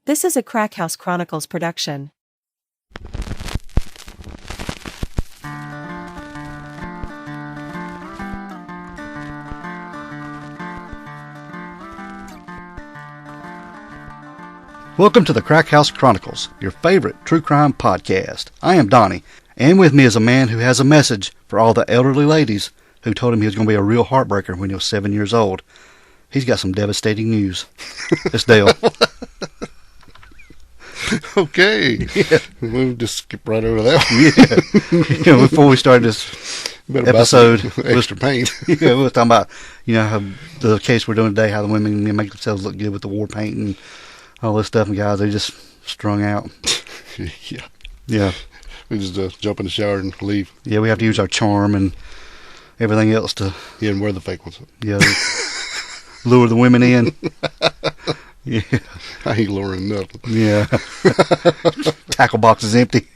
This is a Crack House Chronicles production. Welcome to the Crack House Chronicles, your favorite true crime podcast. I am Donnie, and with me is a man who has a message for all the elderly ladies who told him he was going to be a real heartbreaker when he was 7 years old. He's got some devastating news. It's Dale. Okay. Yeah. We'll just skip right over that. Yeah. Before we started this episode, extra paint. Yeah, we were talking about, how the case we're doing today, how the women make themselves look good with the war paint and all this stuff, and guys, they just strung out. Yeah. Yeah. We just jump in the shower and leave. Yeah, we have to use our charm and everything else to... Yeah, and wear the fake ones. Yeah. Lure the women in. Yeah. I ain't luring nothing. Yeah. Tackle box is empty.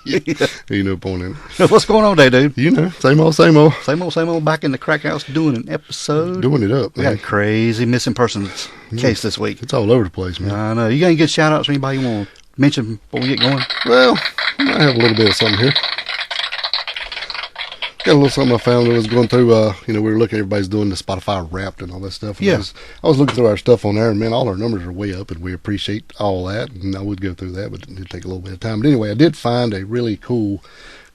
Yeah. Ain't no point in it. What's going on today, dude? Same old, same old. Same old, back in the crack house doing an episode. Doing it up, We got a crazy missing persons case this week. It's all over the place, man. I know. You got any good shout outs for anybody you want to mention before we get going? Well, I have a little bit of something here. Got a little something I found that was going through, we were looking, everybody's doing the Spotify Wrapped and all that stuff. And yeah. I was looking through our stuff on there, and man, all our numbers are way up, and we appreciate all that. And I would go through that, but it'd take a little bit of time. But anyway, I did find a really cool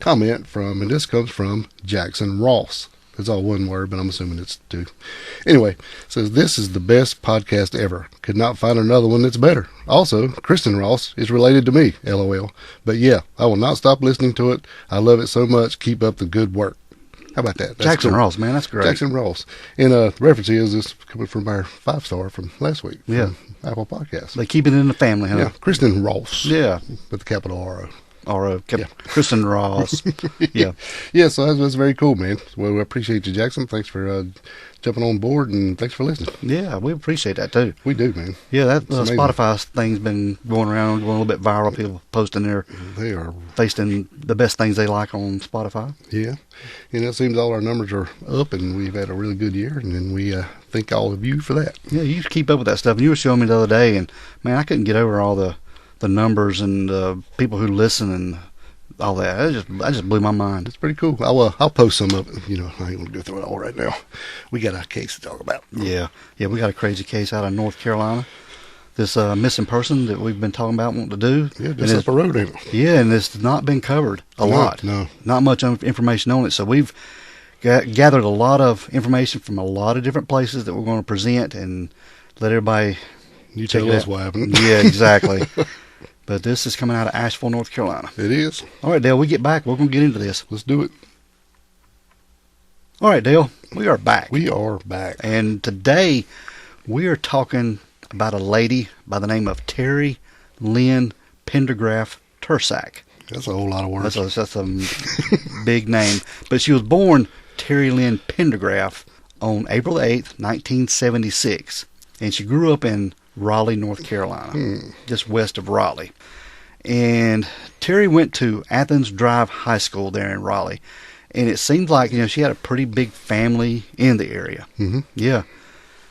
comment and this comes from Jackson Ross. It's all one word, but I'm assuming it's two. Anyway, it says, "This is the best podcast ever. Could not find another one that's better. Also, Kristen Ross is related to me, LOL. But yeah, I will not stop listening to it. I love it so much. Keep up the good work." How about that? That's Jackson cool. Ross, man, that's great. Jackson Ross. And the reference is this coming from our 5-star from last week. Yeah. Apple Podcasts. They keep it in the family, huh? Yeah. Kristen Ross. Yeah. With the capital R-O. Yeah. Kristen Ross. Yeah. Yeah, so that's very cool, man. Well, we appreciate you, Jackson. Thanks for jumping on board, and thanks for listening. Yeah, we appreciate that, too. We do, man. Yeah, that Spotify thing's been going around, going a little bit viral. People posting they are facing the best things they like on Spotify. Yeah. And it seems all our numbers are up, and we've had a really good year, and then we thank all of you for that. Yeah, you keep up with that stuff. And you were showing me the other day, and, man, I couldn't get over all the numbers and people who listen and all that. I just blew my mind. It's pretty cool. I'll post some of it. I ain't going to go through it all right now. We got a case to talk about. Yeah, we got a crazy case out of North Carolina. This missing person that we've been talking about wanting to do. Yeah, just up the road, ain't it? Yeah, and it's not been covered a lot. No. Not much information on it. So we've gathered a lot of information from a lot of different places that we're going to present and let everybody You tell us what happened. Yeah, exactly. But this is coming out of Asheville, North Carolina. It is. All right, Dale, we get back. We're going to get into this. Let's do it. All right, Dale, we are back. We are back. And today we are talking about a lady by the name of Terry Lynn Pendergraft Tersak. That's a whole lot of words. That's a big name. But she was born Terry Lynn Pendergraft on April 8th, 1976. And she grew up in Raleigh, North Carolina, just west of Raleigh. And Terry went to Athens Drive High School there in Raleigh. And it seemed like, she had a pretty big family in the area. Mm-hmm. Yeah.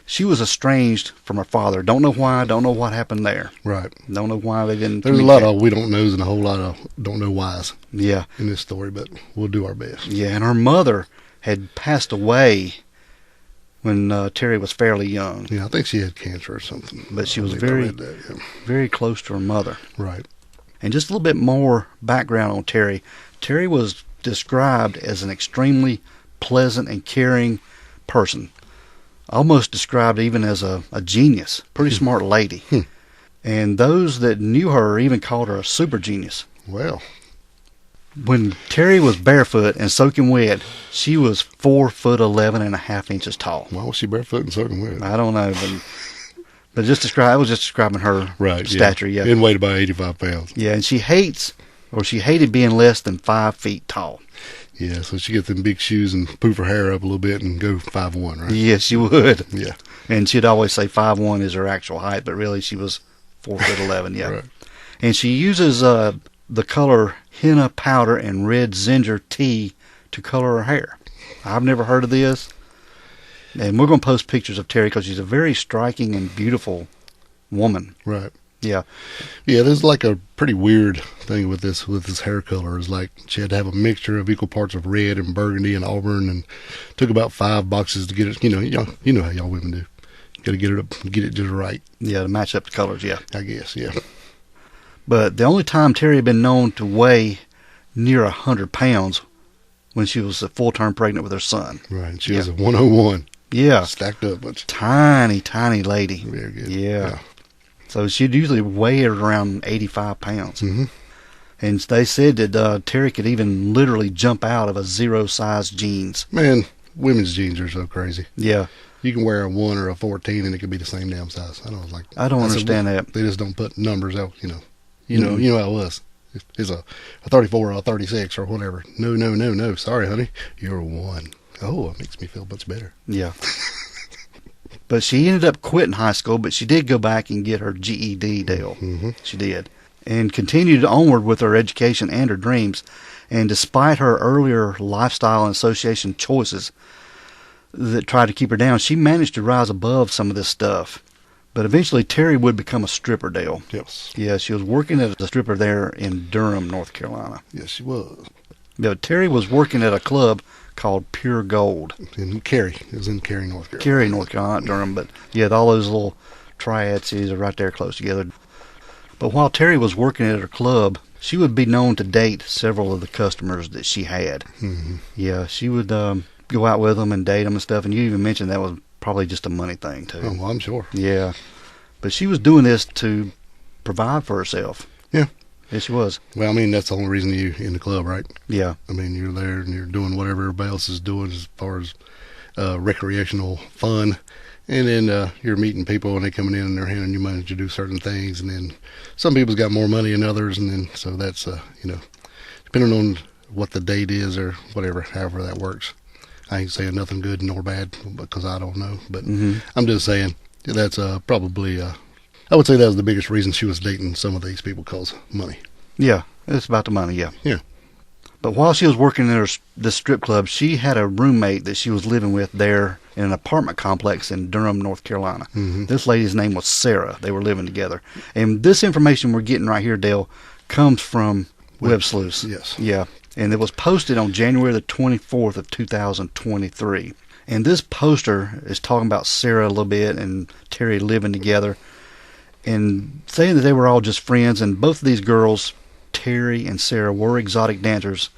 She was estranged from her father. Don't know why. Don't know what happened there. Right. Don't know why they didn't. There's a lot of we don't knows and a whole lot of don't know whys. Yeah. In this story, but we'll do our best. Yeah, and her mother had passed away when Terry was fairly young. Yeah, I think she had cancer or something. But she was very close to her mother. Right. And just a little bit more background on Terry. Terry was described as an extremely pleasant and caring person. Almost described even as a genius. Pretty smart lady. And those that knew her even called her a super genius. Well. When Terry was barefoot and soaking wet, she was 4'11.5" tall. Why was she barefoot and soaking wet? I don't know, but I was just describing her stature. Yeah. And weighed about 85 pounds. Yeah, and she hated being less than 5 feet tall. Yeah, so she get them big shoes and poof her hair up a little bit and go 5'1", right? Yes, she would. Yeah. And she'd always say 5'1" is her actual height, but really she was 4'11". Yeah. Right. And she uses the color henna powder and red ginger tea to color her hair. I've never heard of this. And we're going to post pictures of Terry because she's a very striking and beautiful woman. Right. Yeah. Yeah, there's like a pretty weird thing with this hair color. Is like she had to have a mixture of equal parts of red and burgundy and auburn, and took about 5 boxes to get it. You know how y'all women do. Got to get it just right. Yeah, to match up the colors, yeah. I guess, yeah. But the only time Terry had been known to weigh near 100 pounds when she was a full-term pregnant with her son. Right, she was a 101. Yeah. Stacked up. But Tiny, tiny lady. very good. Yeah. So she'd usually weigh around 85 pounds. Mm-hmm. And they said that Terry could even literally jump out of a zero-size jeans. Man, women's jeans are so crazy. Yeah. You can wear a 1 or a 14 and it could be the same damn size. I don't understand that. They just don't put numbers out, You know how it was. It's a 34 or a 36 or whatever. No. Sorry, honey. You're a 1. Oh, it makes me feel much better. Yeah. But she ended up quitting high school, but she did go back and get her GED, Dale. Mm-hmm. She did. And continued onward with her education and her dreams. And despite her earlier lifestyle and association choices that tried to keep her down, she managed to rise above some of this stuff. But eventually, Terry would become a stripper, Dale. Yes. Yeah, she was working as a stripper there in Durham, North Carolina. Yes, she was. Yeah, Terry was working at a club called Pure Gold. In Cary. It was in Cary, North Carolina. Cary, North Carolina, not Durham. But yeah, all those little triad cities are right there close together. But while Terry was working at her club, she would be known to date several of the customers that she had. Mm-hmm. Yeah, she would go out with them and date them and stuff. And you even mentioned that was probably just a money thing, too. Oh, well, I'm sure. Yeah. But she was doing this to provide for herself. Yeah. Yes, she was. Well, I mean, that's the only reason you're in the club, right? Yeah. I mean, you're there and you're doing whatever everybody else is doing as far as recreational fun. And then you're meeting people and they're coming in and they're handing you money to do certain things. And then some people's got more money than others. And then, so that's, depending on what the date is or whatever, however that works. I ain't saying nothing good nor bad because I don't know. But I'm just saying that's probably, I would say that was the biggest reason she was dating some of these people because money. Yeah. It's about the money, yeah. Yeah. But while she was working in this strip club, she had a roommate that she was living with there in an apartment complex in Durham, North Carolina. Mm-hmm. This lady's name was Sarah. They were living together. And this information we're getting right here, Dale, comes from Web Sleuths. Yes. Yeah. And it was posted on January the 24th of 2023. And this poster is talking about Sarah a little bit and Terry living together and saying that they were all just friends. And both of these girls, Terry and Sarah, were exotic dancers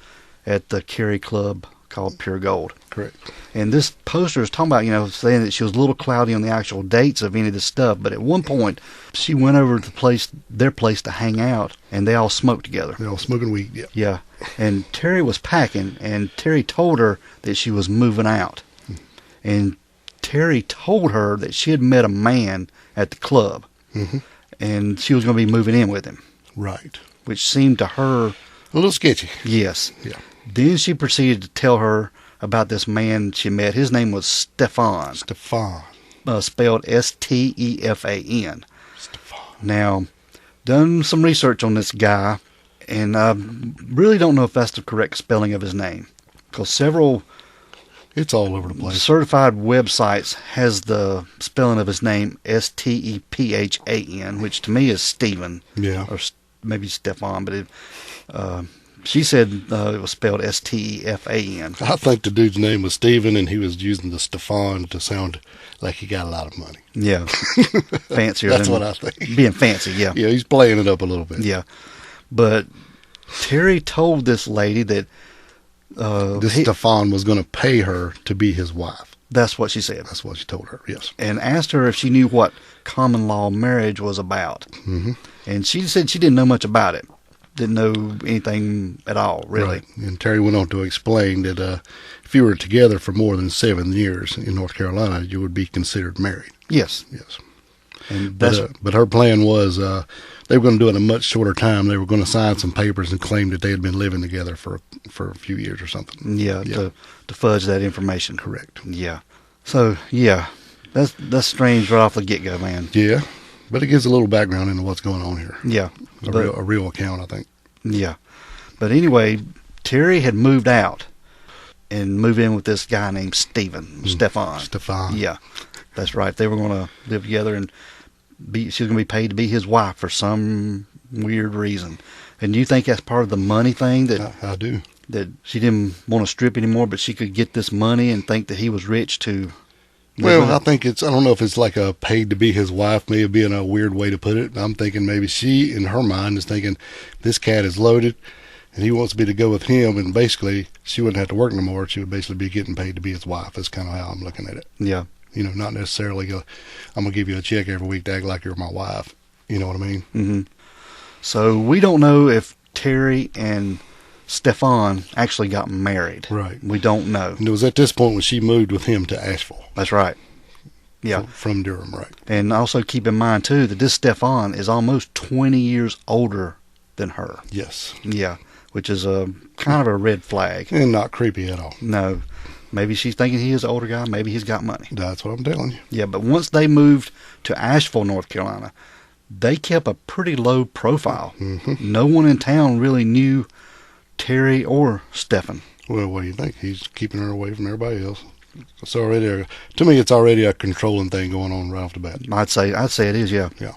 at the Cary club called Pure Gold. Correct. And this poster is talking about, saying that she was a little cloudy on the actual dates of any of this stuff. But at one point, she went over to their place to hang out, and they all smoked together. They're all smoking weed, yeah. Yeah. And Terry was packing, and Terry told her that she was moving out. And Terry told her that she had met a man at the club, and she was going to be moving in with him. Right. Which seemed to her... A little sketchy. Yes. Yeah. Then she proceeded to tell her about this man she met. His name was Stefan. Stefan. Spelled Stefan. Stefan. Now, done some research on this guy, and I really don't know if that's the correct spelling of his name. Because several It's all over the place. certified websites has the spelling of his name Stephan, which to me is Stephen. Yeah. Or maybe Stefan, but she said it was spelled Stefan. I think the dude's name was Steven, and he was using the Stefan to sound like he got a lot of money. Yeah. Fancier. That's than what I think. Being fancy, yeah. Yeah, he's playing it up a little bit. Yeah. But Terry told this lady that... Stefan was going to pay her to be his wife. That's what she said. That's what she told her, yes. And asked her if she knew what common law marriage was about. Mm-hmm. And she said she didn't know much about it. Didn't know anything at all, really. Right. And Terry went on to explain that if you were together for more than 7 years in North Carolina, you would be considered married. Yes. Yes. And that's... But her plan was they were going to do it in a much shorter time. They were going to sign some papers and claim that they had been living together for a few years or something. Yeah, to fudge that information. Correct. Yeah. So, yeah, that's strange right off the get-go, man. Yeah, but it gives a little background into what's going on here. Yeah. A real account, I think. Yeah. But anyway, Terry had moved out and moved in with this guy named Stefan. Stefan. Yeah, that's right. They were going to live together, and she was going to be paid to be his wife for some weird reason. And do you think that's part of the money thing, that I do. that she didn't want to strip anymore, but she could get this money and think that he was rich to live Well, with I her? think I don't know if it's like a paid to be his wife, may be a weird way to put it. I'm thinking maybe she, in her mind, is thinking this cat is loaded and he wants me to go with him, and basically she wouldn't have to work no more. She would basically be getting paid to be his wife. That's kind of how I'm looking at it. Yeah. Not necessarily I'm going to give you a check every week to act like you're my wife. You know what I mean? Mm-hmm. So we don't know if Terry and Stefan actually got married. Right. We don't know. And it was at this point when she moved with him to Asheville. That's right. Yeah. From Durham, right. And also keep in mind, too, that this Stefan is almost 20 years older than her. Yes. Yeah. Which is a kind of a red flag. And not creepy at all. No. Maybe she's thinking he is an older guy. Maybe he's got money. That's what I'm telling you. Yeah, but once they moved to Asheville, North Carolina, they kept a pretty low profile. Mm-hmm. No one in town really knew Terry or Stefan. Well, what do you think? He's keeping her away from everybody else. It's already to me, it's already a controlling thing going on right off the bat. I'd say it is, yeah. Yeah.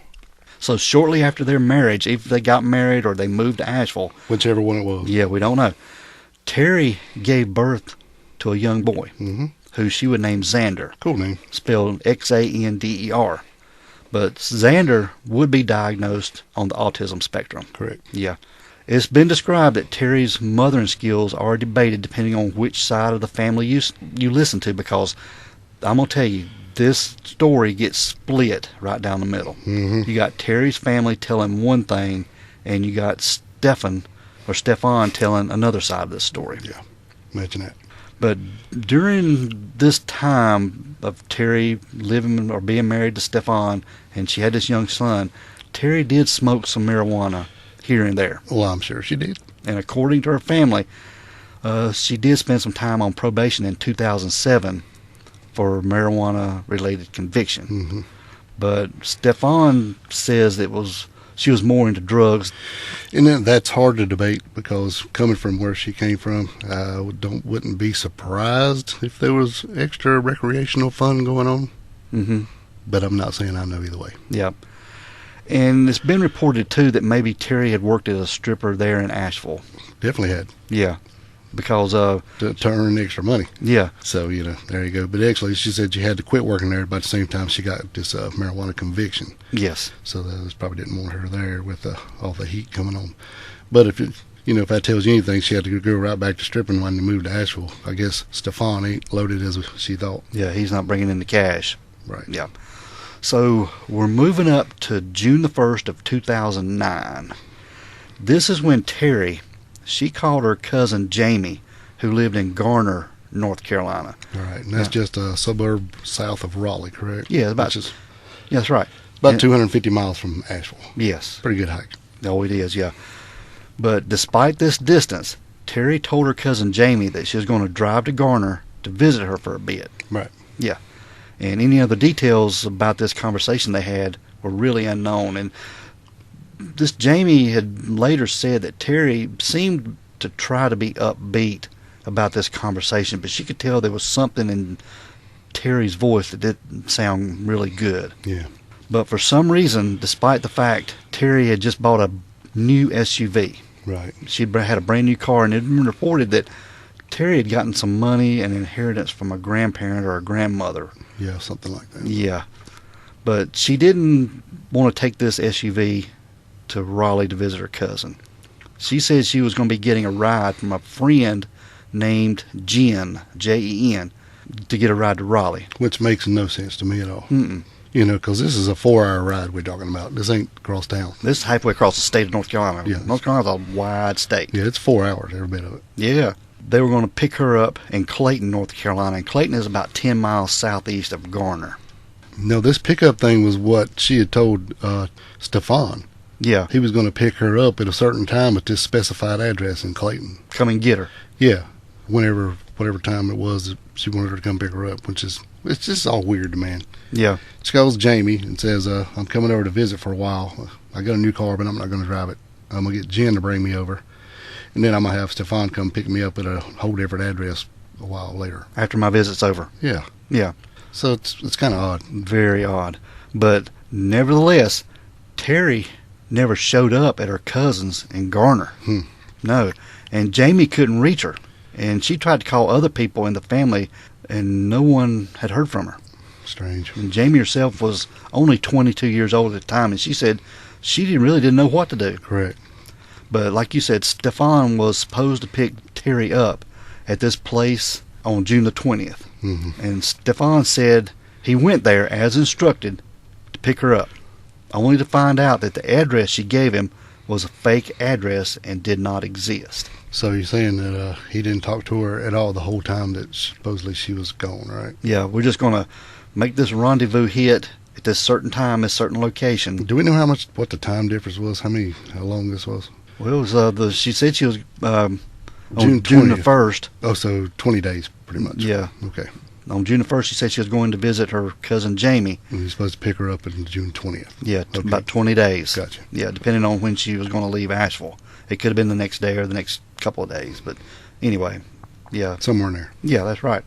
So shortly after their marriage, if they got married or they moved to Asheville, Whichever one it was. yeah, we don't know. Terry gave birth to a young boy Mm-hmm. who she would name Xander, Cool name. spelled Xander. But Xander would be diagnosed on the autism spectrum. Correct. Yeah. It's been described that Terry's mothering skills are debated depending on which side of the family you listen to, because I'm going to tell you, this story gets split right down the middle. Mm-hmm. You got Terry's family telling one thing, and you got Stefan telling another side of this story. Yeah. Imagine that. But during this time of Terry living or being married to Stefan, and she had this young son, Terry did smoke some marijuana here and there. Well, I'm sure she did. And according to her family, she did spend some time on probation in 2007 for marijuana-related conviction. Mm-hmm. But Stefan says she was more into drugs. And then that's hard to debate, because coming from where she came from, I wouldn't be surprised if there was extra recreational fun going on. Mm-hmm. But I'm not saying I know either way. Yeah. And it's been reported, too, that maybe Terry had worked as a stripper there in Asheville. Definitely had Yeah. Because, to earn extra money. yeah. So, there you go. But actually, she said she had to quit working there, but at the same time, she got this marijuana conviction. Yes. So that probably didn't want her there with all the heat coming on. But if if that tells you anything, she had to go right back to stripping when they moved to Asheville. I guess Stefan ain't loaded as she thought. Yeah, he's not bringing in the cash. Right. Yeah. So we're moving up to June the 1st of 2009. This is when Terry, she called her cousin Jamie, who lived in Garner, North Carolina. All right. And that's Yeah. just a suburb south of Raleigh, correct? Yeah, about, Which is yeah, that's right. about And- 250 miles from Asheville. Yes. Pretty good hike. Oh, it is, yeah. But despite this distance, Terry told her cousin Jamie that she was going to drive to Garner to visit her for a bit. Right. Yeah. And any other details about this conversation they had were really unknown. And this Jamie had later said that Terry seemed to try to be upbeat about this conversation, but she could tell there was something in Terry's voice that didn't sound really good. Yeah. But for some reason, despite the fact Terry had just bought a new SUV, Right. she had a brand new car, and it had been reported that Terry had gotten some money and inheritance from a grandparent or a grandmother. Yeah, something like that. Yeah. But she didn't want to take this SUV to Raleigh to visit her cousin. She said she was going to be getting a ride from a friend named Jen, Jen, to get a ride to Raleigh. Which makes no sense to me at all. Mm-mm. Because this is a 4-hour ride we're talking about. This ain't across town. This is halfway across the state of North Carolina. Yes. North Carolina's a wide state. Yeah, it's 4 hours, every bit of it. Yeah. They were going to pick her up in Clayton, North Carolina, and Clayton is about 10 miles southeast of Garner. No, this pickup thing was what she had told Stefan. Yeah. He was going to pick her up at a certain time at this specified address in Clayton. Come and get her. Yeah, whatever time it was that she wanted her to come pick her up, it's just all weird, man. Yeah. She calls Jamie and says, I'm coming over to visit for a while. I got a new car, but I'm not going to drive it. I'm going to get Jen to bring me over. And then I'm going to have Stefan come pick me up at a whole different address a while later. After my visit's over. Yeah. Yeah. So it's kind of odd. Very odd. But Nevertheless, Terry never showed up at her cousin's in Garner. No. And Jamie couldn't reach her. And she tried to call other people in the family, and no one had heard from her. Strange. And Jamie herself was only 22 years old at the time, and she said she really didn't know what to do. Correct. But like you said, Stefan was supposed to pick Terry up at this place on June the 20th. And Stefan said he went there as instructed to pick her up, only to find out that the address she gave him was a fake address and did not exist. So you're saying that he didn't talk to her at all the whole time that supposedly she was gone, right? Yeah, we're just going to make this rendezvous hit at this certain time, this certain location. Do we know what the time difference was? How long this was? Well, it was, she said she was on June June the 20th. 1st. Oh, so 20 days, pretty much. Yeah. Okay. On June the 1st, she said she was going to visit her cousin Jamie. And you're supposed to pick her up on June 20th. Yeah, Okay. about 20 days. Gotcha. Yeah, depending on when she was going to leave Asheville. It could have been the next day or the next couple of days. But anyway, yeah. Somewhere in there. Yeah, that's right.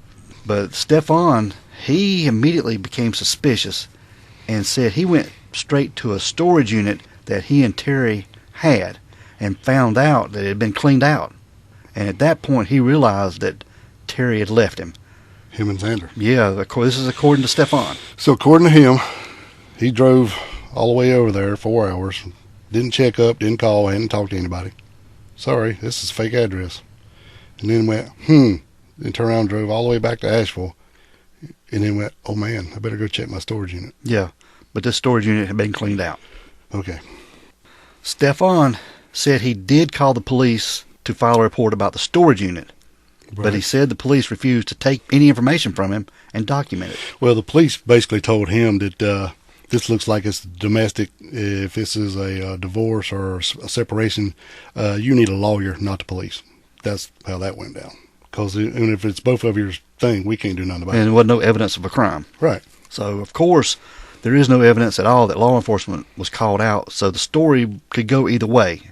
But Stefan, he immediately became suspicious and said he went straight to a storage unit that he and Terry had and found out that it had been cleaned out. And at that point, he realized that Terry had left him. Him and Xander. Yeah, this is according to Stefan. So according to him, he drove all the way over there 4 hours, didn't check up, didn't call, hadn't talked to anybody. Sorry, this is a fake address. And then went, and turned around and drove all the way back to Asheville. And then went, oh man, I better go check my storage unit. Yeah, but this storage unit had been cleaned out. Okay. Stefan said he did call the police to file a report about the storage unit. Right. But he said the police refused to take any information from him and document it. Well, the police basically told him that this looks like it's domestic. If this is a divorce or a separation, you need a lawyer, not the police. That's how that went down. Because even if it's both of your thing, we can't do nothing about And it. there wasn't no evidence of a crime. Right. So, of course, there is no evidence at all that law enforcement was called out. So the story could go either way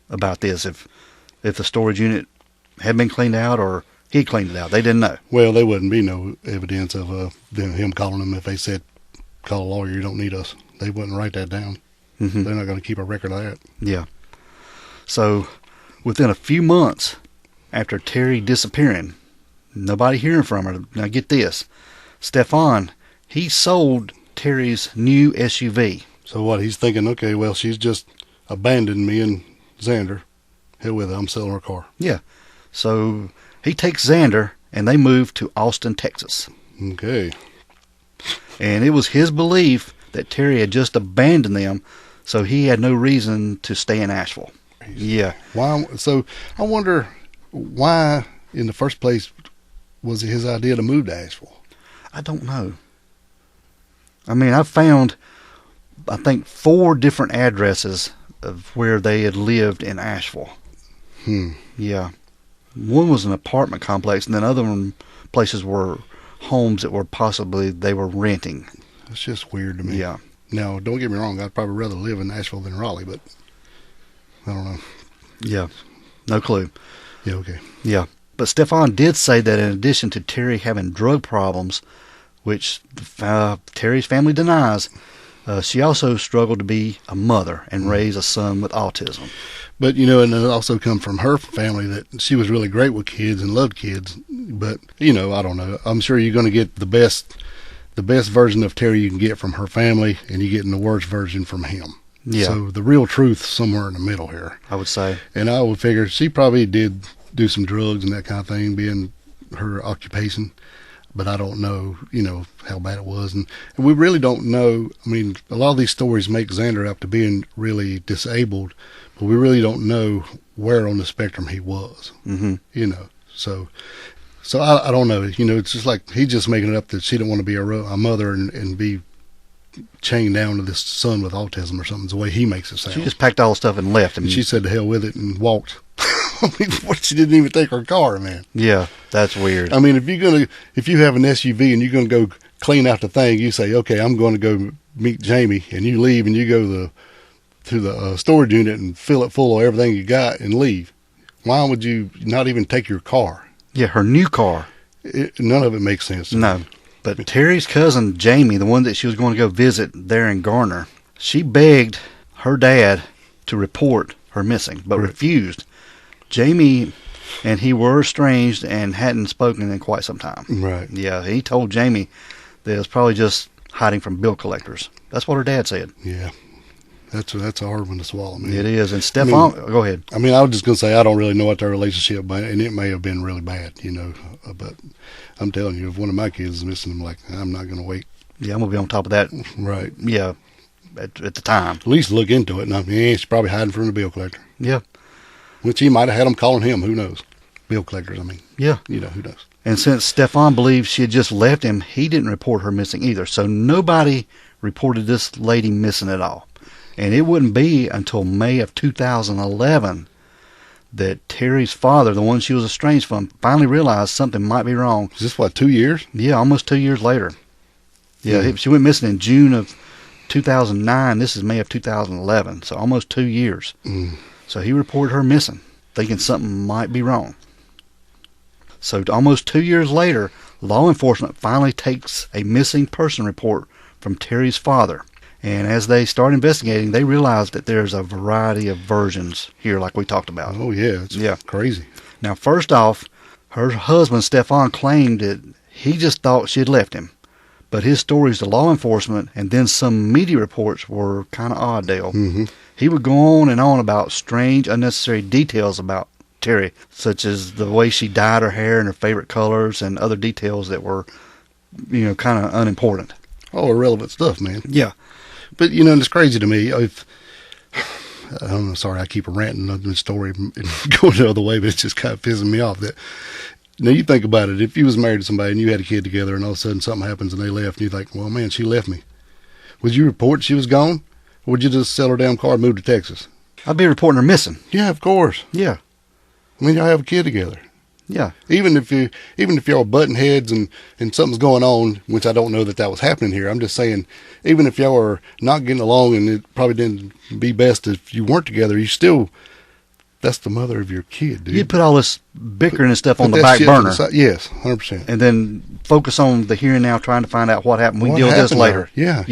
about this. If the storage unit had been cleaned out or he cleaned it out. They didn't know. Well, there wouldn't be no evidence of him calling them if they said, call a lawyer, you don't need us. They wouldn't write that down. Mm-hmm. They're not going to keep a record of that. Yeah. So, within a few months after Terry disappearing, nobody hearing from her. Now get this. Stefan, he sold Terry's new SUV. So what, he's thinking, okay, well, she's just abandoned me and Xander. Hell with it, I'm selling her car. Yeah. So he takes Xander and they move to Austin, Texas. Okay. And it was his belief that Terry had just abandoned them, so he had no reason to stay in Asheville. Yeah. Why? So I wonder why, in the first place, was it his idea to move to Asheville? I don't know. I mean, I found, I think, 4 different addresses of where they had lived in Asheville. Yeah. One was an apartment complex, and then other places were homes that were possibly they were renting. That's just weird to me. Yeah. Now, don't get me wrong, I'd probably rather live in Asheville than Raleigh, but I don't know. Yeah. No clue. Yeah, okay. Yeah. But Stefan did say that in addition to Terry having drug problems, which Terry's family denies, she also struggled to be a mother and raise a son with autism. But, and it also come from her family that she was really great with kids and loved kids. But, I don't know. I'm sure you're going to get the best version of Terry you can get from her family, and you're getting the worst version from him. Yeah. So the real truth somewhere in the middle here. I would say. And I would figure she probably did do some drugs and that kind of thing, being her occupation. But I don't know, how bad it was. And we really don't know. I mean, a lot of these stories make Xander out to being really disabled, but we really don't know where on the spectrum he was. Mm-hmm. So I don't know. It's just like he's just making it up that she didn't want to be a mother and be chained down to this son with autism or something. It's the way he makes it sound. She just packed all the stuff and left. And she said to hell with it and walked. She didn't even take her car, man. Yeah, that's weird. I mean, if you have an SUV and you're gonna go clean out the thing, you say, okay, I'm going to go meet Jamie, and you leave and you go to the storage unit and fill it full of everything you got and leave. Why would you not even take your car? Yeah, her new car. None of it makes sense. No. But Terry's cousin, Jamie, the one that she was going to go visit there in Garner, she begged her dad to report her missing, but refused. Jamie and he were estranged and hadn't spoken in quite some time. Right. Yeah, he told Jamie that it was probably just hiding from bill collectors. That's what her dad said. Yeah. That's a hard one to swallow, man. It is. And Stefan, go ahead. I mean, I was just going to say, I don't really know what their relationship, and it may have been really bad, but I'm telling you, if one of my kids is missing, I'm like, I'm not going to wait. Yeah, I'm going to be on top of that. Right. Yeah, at the time. At least look into it. And I mean, she's probably hiding from the bill collector. Yeah. Which he might have had them calling him. Who knows? Bill collectors, I mean. Yeah. Who knows? And since Stefan believed she had just left him, he didn't report her missing either. So nobody reported this lady missing at all. And it wouldn't be until May of 2011 that Terry's father, the one she was estranged from, finally realized something might be wrong. Is this, 2 years? Yeah, almost 2 years later. Yeah, she went missing in June of 2009. This is May of 2011, so almost 2 years. So he reported her missing, thinking something might be wrong. So almost 2 years later, law enforcement finally takes a missing person report from Terry's father. And as they start investigating, they realize that there's a variety of versions here, like we talked about. Oh, yeah. It's crazy. Now, first off, her husband, Stefan, claimed that he just thought she had left him. But his stories to law enforcement and then some media reports were kind of odd, Dale. Mm-hmm. He would go on and on about strange, unnecessary details about Terry, such as the way she dyed her hair and her favorite colors and other details that were, kind of unimportant. Oh, irrelevant stuff, man. Yeah. But, it's crazy to me. I don't know, sorry, I keep ranting on the story and going the other way, but it's just kind of pissing me off. That Now, you think about it. If you was married to somebody and you had a kid together and all of a sudden something happens and they left, and you think, well, man, she left me. Would you report she was gone? Or would you just sell her damn car and move to Texas? I'd be reporting her missing. Yeah, of course. Yeah. I mean, y'all have a kid together. Yeah. Even if y'all butting heads and something's going on, which I don't know that was happening here. I'm just saying, even if y'all are not getting along and it probably didn't be best if you weren't together, that's the mother of your kid, dude. You'd put all this bickering and stuff on the back burner. Yes, 100%. And then focus on the here and now, trying to find out what happened. We can deal with this later. Yeah.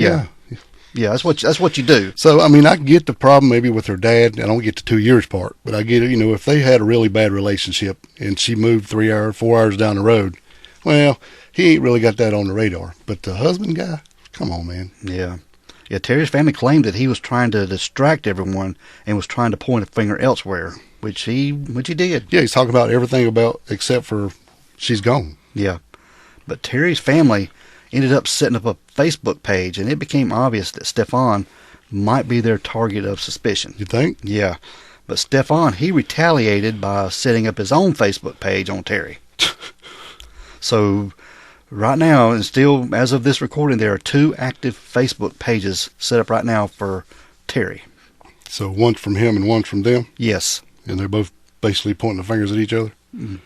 Yeah, that's what you do. So, I mean, I get the problem maybe with her dad. I don't get the 2 years part, but I get it. If they had a really bad relationship and she moved 3 hours, 4 hours down the road, well, he ain't really got that on the radar. But the husband guy, come on, man. Yeah. Yeah, Terry's family claimed that he was trying to distract everyone and was trying to point a finger elsewhere, which he did. Yeah, he's talking about everything except for she's gone. Yeah. But Terry's family ended up setting up a Facebook page, and it became obvious that Stefan might be their target of suspicion. You think? Yeah. But Stefan, he retaliated by setting up his own Facebook page on Terry. So right now, and still as of this recording, there are 2 active Facebook pages set up right now for Terry. So one's from him and one's from them? Yes. And they're both basically pointing the fingers at each other?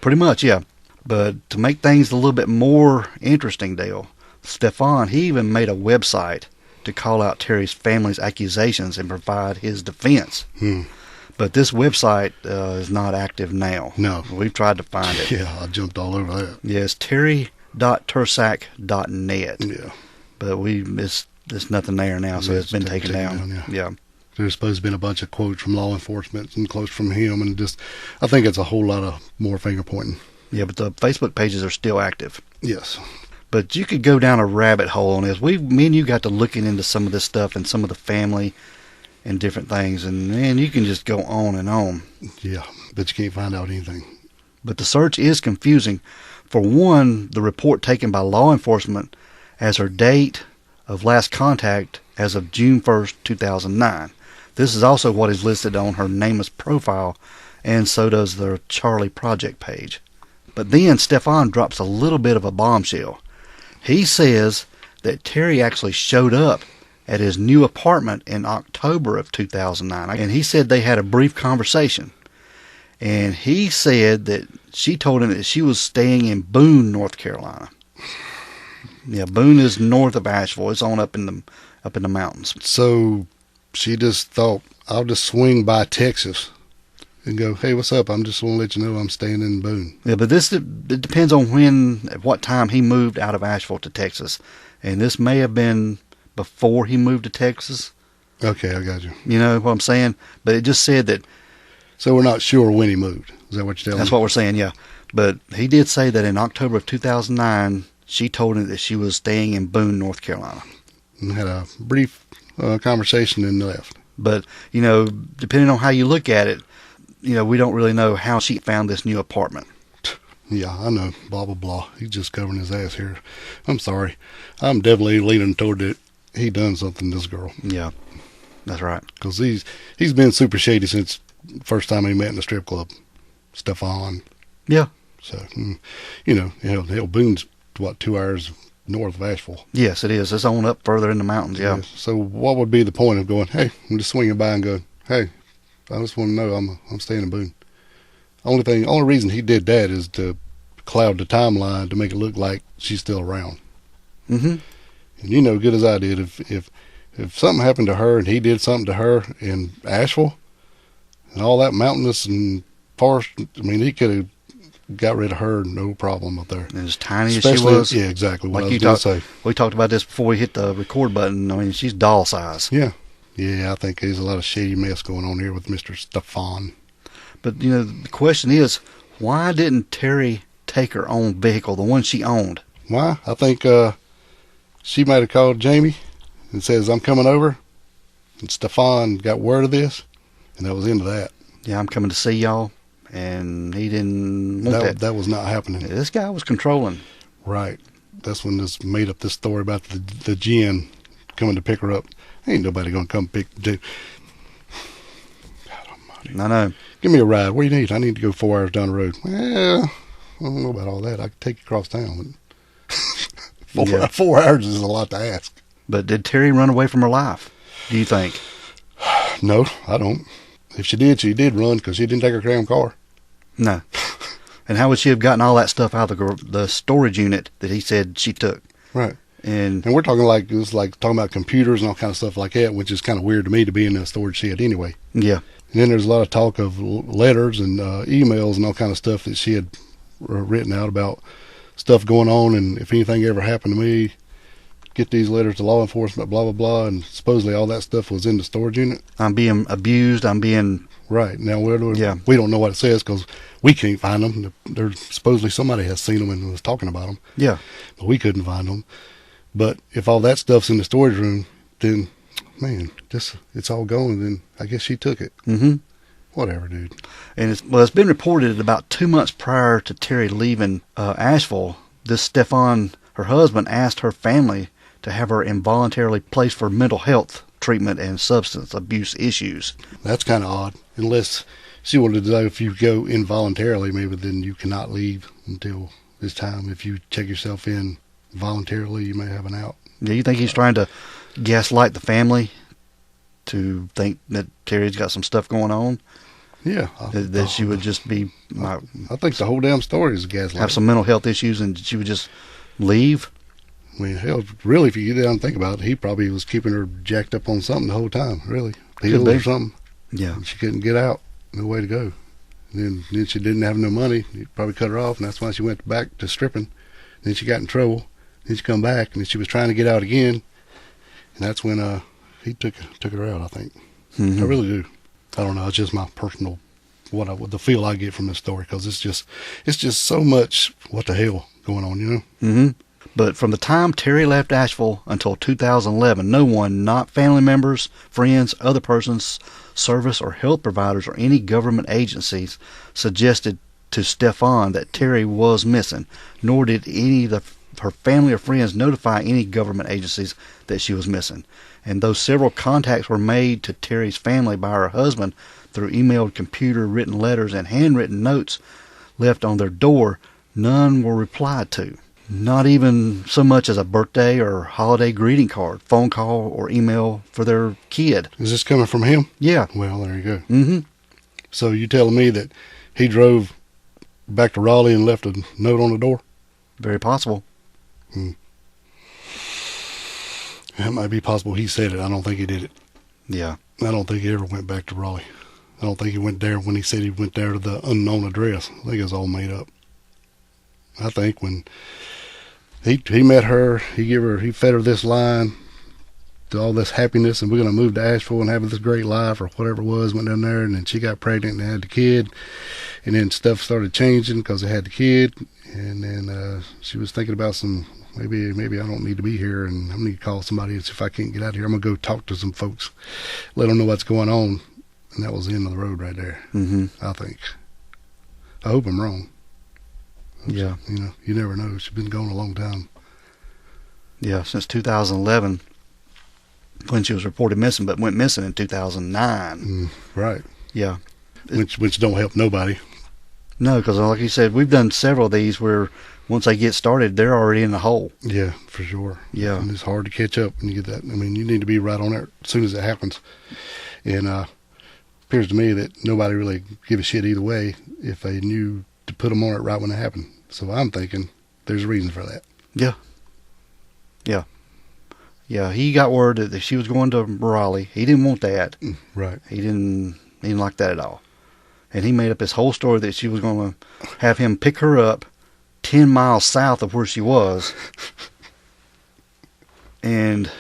Pretty much, yeah. But to make things a little bit more interesting, Dale, Stefan, he even made a website to call out Terry's family's accusations and provide his defense. But this website is not active now. No. We've tried to find it. Yeah, I jumped all over that. Yes, terry.tersak.net. Yeah. But it's nothing there now, so it's been taken down. Yeah. There's supposed to have been a bunch of quotes from law enforcement and quotes from him, and I think it's a whole lot of more finger pointing. Yeah, but the Facebook pages are still active. Yes. But you could go down a rabbit hole on this. Me and you got to looking into some of this stuff and some of the family and different things, and man, you can just go on and on. Yeah, but you can't find out anything. But the search is confusing. For one, the report taken by law enforcement as her date of last contact as of June 1st, 2009. This is also what is listed on her Nameless profile, and so does the Charlie Project page. But then Stefan drops a little bit of a bombshell. He says that Terry actually showed up at his new apartment in October of 2009, and he said they had a brief conversation. And he said that she told him that she was staying in Boone, North Carolina. Yeah, Boone is north of Asheville. It's on up in the mountains. So she just thought, I'll just swing by Texas and go, hey, what's up? I'm just want to let you know I'm staying in Boone. Yeah, but it depends on at what time he moved out of Asheville to Texas. And this may have been before he moved to Texas. Okay, I got you. You know what I'm saying? But it just said that. So we're not sure when he moved. Is that what you're telling me? That's what we're saying, yeah. But he did say that in October of 2009, she told him that she was staying in Boone, North Carolina. And had a brief conversation and left. But, you know, depending on how you look at it, you know, we don't really know how she found this new apartment. Yeah, I know. Blah, blah, blah. He's just covering his ass here. I'm sorry. I'm definitely leaning toward that he done something to this girl. Yeah, that's right. Because he's been super shady since first time he met in the strip club. Stefan. Yeah. So, you know, hell, Boone's, 2 hours north of Asheville. Yes, it is. It's on up further in the mountains, yeah. So what would be the point of going, hey, I'm just swinging by and going, hey, I just want to know I'm staying in Boone. Only reason he did that is to cloud the timeline to make it look like she's still around. Mm-hmm. And you know good as I did, if something happened to her and he did something to her in Asheville and all that mountainous and forest, I mean, he could have got rid of her no problem up there. And as tiny as she was. Yeah, exactly. What like I was going to say. We talked about this before we hit the record button. I mean, she's doll size. Yeah. Yeah, I think there's a lot of shady mess going on here with Mr. Stefan. But, you know, the question is, why didn't Terry take her own vehicle, the one she owned? Why? I think she might have called Jamie and says, I'm coming over. And Stefan got word of this, and that was into that. Yeah, I'm coming to see y'all. And he didn't want that. That was not happening. This guy was controlling. Right. That's when this made up this story about the gin coming to pick her up. Ain't nobody going to come pick God almighty. I know. Give me a ride. What do you need? I need to go 4 hours down the road. Well, I don't know about all that. I could take you across town. 4 hours is a lot to ask. But did Terry run away from her life, do you think? No, I don't. If she did run because she didn't take her damn car. No. And how would she have gotten all that stuff out of the storage unit that he said she took? Right. And we're talking like talking about computers and all kind of stuff like that, which is kind of weird to me to be in a storage shed anyway. Yeah. And then there's a lot of talk of letters and emails and all kind of stuff that she had written out about stuff going on, and if anything ever happened to me, get these letters to law enforcement, blah, blah, blah, and supposedly all that stuff was in the storage unit. I'm being abused, I'm being... Right. Now, we don't know what it says because we can't find them. There's supposedly somebody has seen them and was talking about them. Yeah. But we couldn't find them. But if all that stuff's in the storage room, then, man, it's all gone, then I guess she took it. Mm-hmm. Whatever, dude. And it's been reported that about 2 months prior to Terry leaving Asheville, this Stefan, her husband, asked her family to have her involuntarily placed for mental health treatment and substance abuse issues. That's kind of odd. Unless she wanted to know if you go involuntarily, maybe then you cannot leave until this time. If you check yourself in voluntarily, you may have an out. Do you think he's trying to gaslight the family to think that Terry's got some stuff going on? Yeah. That she would just be... I think the whole damn story is gaslighting. Have some mental health issues and she would just leave? I mean, hell, really, if you get down and think about it, he probably was keeping her jacked up on something the whole time, really. Pills or something. Yeah. And she couldn't get out. No way to go. And then she didn't have no money. He probably cut her off, and that's why she went back to stripping. Then she got in trouble. Then she come back, and then she was trying to get out again. And that's when he took her out, I think. Mm-hmm. I really do. I don't know. It's just my personal, the feel I get from this story, because it's just so much what the hell going on, you know? Mm-hmm. But from the time Terry left Asheville until 2011, no one, not family members, friends, other persons, service or health providers, or any government agencies suggested to Stefan that Terry was missing, nor did any of her family or friends notify any government agencies that she was missing. And though several contacts were made to Terry's family by her husband through emailed, computer written letters and handwritten notes left on their door, none were replied to. Not even so much as a birthday or holiday greeting card, phone call, or email for their kid. Is this coming from him? Yeah. Well, there you go. Mm-hmm. So you telling me that he drove back to Raleigh and left a note on the door? Very possible. It might be possible he said it. I don't think he did it. Yeah. I don't think he ever went back to Raleigh. I don't think he went there when he said he went there to the unknown address. I think it was all made up. I think when he met her, he fed her this line to all this happiness, and we're going to move to Asheville and have this great life or whatever it was, went down there, and then she got pregnant and had the kid, and then stuff started changing because they had the kid, and then she was thinking about maybe I don't need to be here, and I'm going to call somebody. If I can't get out of here, I'm going to go talk to some folks, let them know what's going on. And that was the end of the road right there, I think. I hope I'm wrong. Yeah. You never know. She's been gone a long time. Yeah, since 2011, when she was reported missing, but went missing in 2009. Right. Yeah. Which don't help nobody. No, because like you said, we've done several of these where once they get started, they're already in the hole. Yeah, for sure. Yeah. And it's hard to catch up when you get that. I mean, you need to be right on it as soon as it happens. And appears to me that nobody really give a shit either way if they knew to put them on it right when it happened. So I'm thinking there's a reason for that. Yeah. Yeah. Yeah, he got word that she was going to Raleigh. He didn't want that. Right. He didn't like that at all. And he made up his whole story that she was going to have him pick her up 10 miles south of where she was. And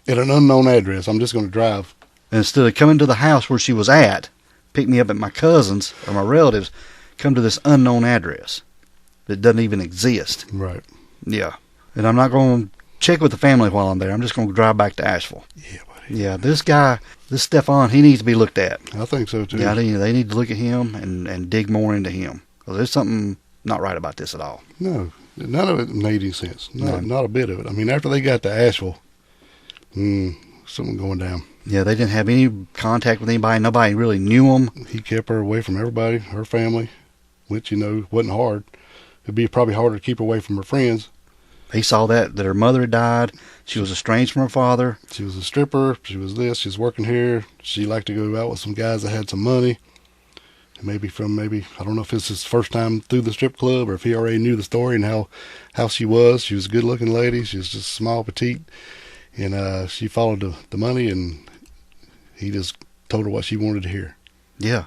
at an unknown address. I'm just going to drive. Instead of coming to the house where she was at, pick me up at my cousin's or my relatives, come to this unknown address that doesn't even exist. Right. Yeah. And I'm not going to check with the family while I'm there. I'm just going to drive back to Asheville. Yeah, buddy. Yeah, this guy, this Stefan, he needs to be looked at. I think so, too. Yeah, they need to look at him and dig more into him. Because there's something not right about this at all. No, none of it made any sense. Not a bit of it. I mean, after they got to Asheville, something going down. Yeah, they didn't have any contact with anybody. Nobody really knew them. He kept her away from everybody, her family, which, wasn't hard. It'd be probably harder to keep her away from her friends. He saw that her mother had died. She was estranged from her father. She was a stripper. She was this. She was working here. She liked to go out with some guys that had some money. Maybe, I don't know if it's his first time through the strip club or if he already knew the story and how she was. She was a good-looking lady. She was just small, petite. And she followed the money, and he just told her what she wanted to hear. Yeah.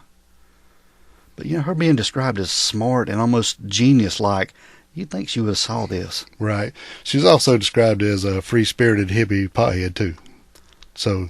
But, her being described as smart and almost genius-like, you'd think she would have saw this. Right. She's also described as a free-spirited hippie pothead, too. So,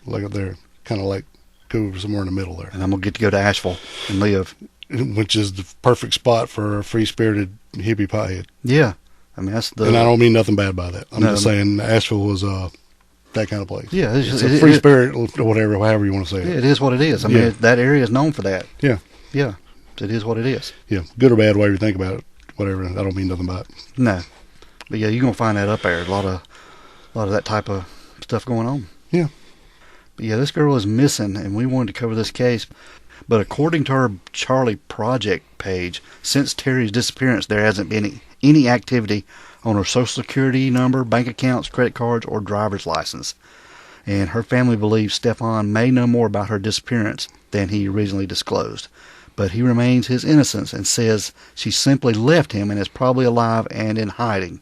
like up there, kind of like go somewhere in the middle there. And I'm going to get to go to Asheville and live. Which is the perfect spot for a free-spirited hippie pothead. Yeah. I mean, that's the... And I don't mean nothing bad by that. I'm just saying Asheville was that kind of place. Yeah. It's a free spirit or whatever, however you want to say it. Yeah, it is what it is. I mean, that area is known for that. Yeah. Yeah. It is what it is. Yeah. Good or bad, whatever you think about it. Whatever. I don't mean nothing by it. No. But yeah, you're going to find that up there. A lot of that type of stuff going on. Yeah. But yeah, this girl is missing, and we wanted to cover this case. But according to her Charlie Project page, since Terry's disappearance, there hasn't been any activity on her Social Security number, bank accounts, credit cards, or driver's license. And her family believes Stefan may know more about her disappearance than he originally disclosed. But he remains his innocence and says she simply left him and is probably alive and in hiding.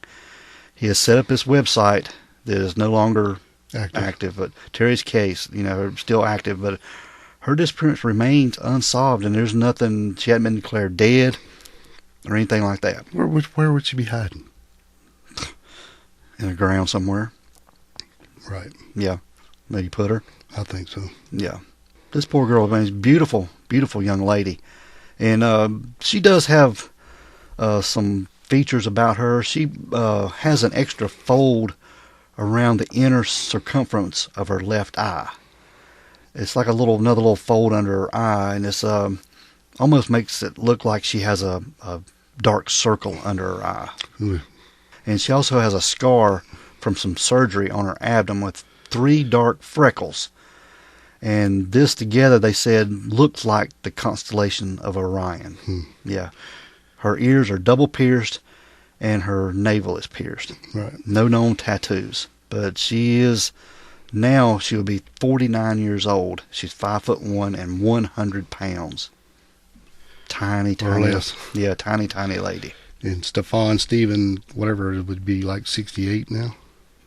He has set up this website that is no longer active, but Terry's case, still active, but her disappearance remains unsolved, and there's nothing, she hadn't been declared dead or anything like that. Where would she be hiding? In the ground somewhere. Right. Yeah. Maybe put her. I think so. Yeah. This poor girl, man, is beautiful, beautiful young lady. And she does have some features about her. She has an extra fold around the inner circumference of her left eye. It's like another little fold under her eye, and it's almost makes it look like she has a dark circle under her eye. Mm. And she also has a scar from some surgery on her abdomen with 3 dark freckles. And this together, they said, looks like the constellation of Orion. Yeah. Her ears are double pierced, and her navel is pierced. Right. No known tattoos. But she will be 49 years old. She's 5'1" and 100 pounds. Tiny. Yeah, tiny lady. And Stephen, whatever it would be, like 68 now?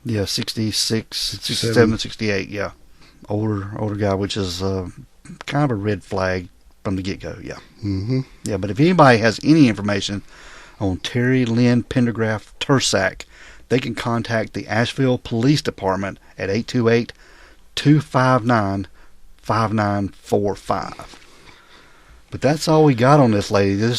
Yeah, 66, 67, 68, yeah. Older guy, which is kind kind of a red flag from the get-go, yeah. Mm-hmm. Yeah, but if anybody has any information on Terry Lynn Pendergraft Tersak, they can contact the Asheville Police Department at 828-259-5945. But that's all we got on this lady. It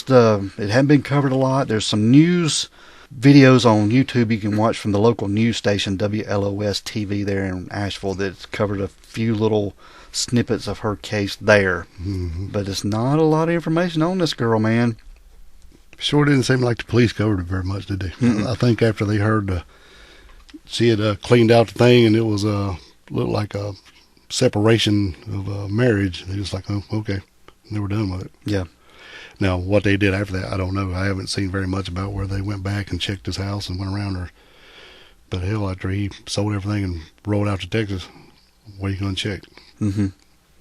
hadn't been covered a lot. There's some news videos on YouTube you can watch from the local news station WLOS TV there in Asheville that's covered a few little snippets of her case there. Mm-hmm. But it's not a lot of information on this girl, man. Sure didn't seem like the police covered it very much, did they? Mm-mm. I think after they heard she had cleaned out the thing and it was looked like a separation of marriage, they just like, oh, okay. They were done with it. Yeah. Now, what they did after that, I don't know. I haven't seen very much about where they went back and checked his house and went around her. But hell, after he sold everything and rolled out to Texas, what are you going to check? Mm-hmm.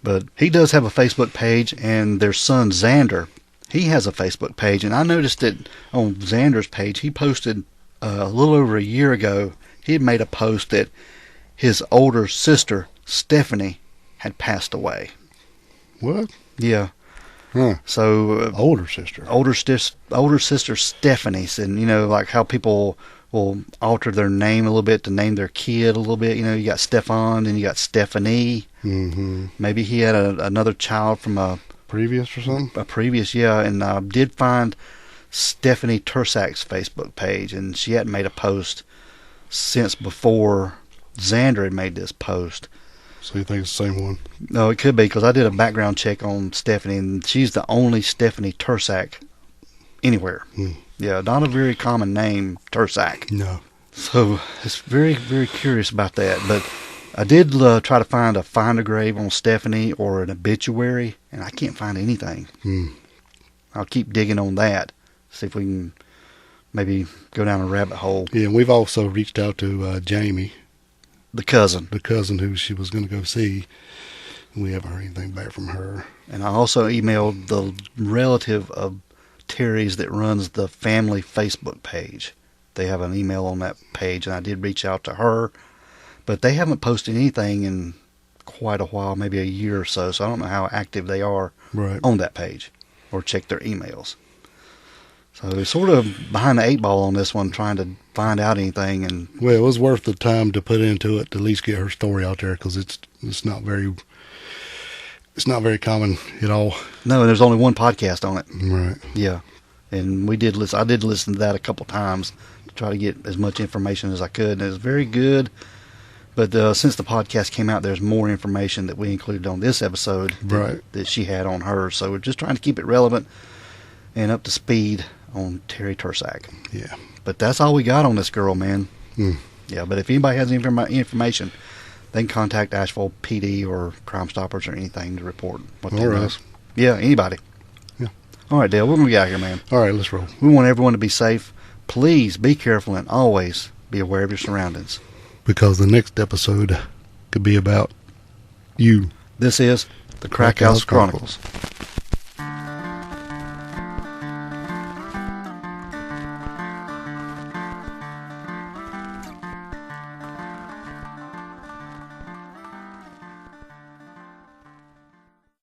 But he does have a Facebook page, and their son, Xander, he has a Facebook page. And I noticed that on Xander's page, he posted a little over a year ago, he had made a post that his older sister, Stephanie, had passed away. What? Yeah. Huh. So Older sister. older sister Stephanie, and like how people will alter their name a little bit to name their kid a little bit. You got Stefan, and you got Stephanie. Mm-hmm. Maybe he had another child from a Previous or something? previous, yeah. And I did find Stephanie Tersak's Facebook page, and she hadn't made a post since before Xander had made this post. So you think it's the same one? No, it could be, because I did a background check on Stephanie, and she's the only Stephanie Tersak anywhere. Hmm. Yeah, not a very common name, Tersak. No. So it's very, very curious about that. But I did try to find a grave on Stephanie or an obituary, and I can't find anything. Hmm. I'll keep digging on that, see if we can maybe go down a rabbit hole. Yeah, and we've also reached out to Jamie, The cousin. the cousin who she was going to go see. We haven't heard anything back from her. And I also emailed the relative of Terry's that runs the family Facebook page. They have an email on that page, and I did reach out to her, but they haven't posted anything in quite a while, maybe a year or so, so I don't know how active they are Right. on that page or check their emails. So it's sort of behind the eight ball on this one, trying to find out anything. And Well, it was worth the time to put into it to at least get her story out there, because it's not very common at all. no, there's only one podcast on it. Right. Yeah, and I did listen to that a couple times to try to get as much information as I could, and it was very good. But since the podcast came out, there's more information that we included on this episode Right. that she had on her. So we're just trying to keep it relevant and up to speed on Terry Tersak. Yeah. But that's all we got on this girl, man. Hmm. Yeah, but if anybody has any information, they can contact Asheville PD or Crime Stoppers or anything to report what they All right. know. Yeah, anybody. Yeah. All right, Dale, we're going to get out of here, man. All right, let's roll. We want everyone to be safe. Please be careful and always be aware of your surroundings. Because the next episode could be about you. This is the Crack Crack House House Chronicles.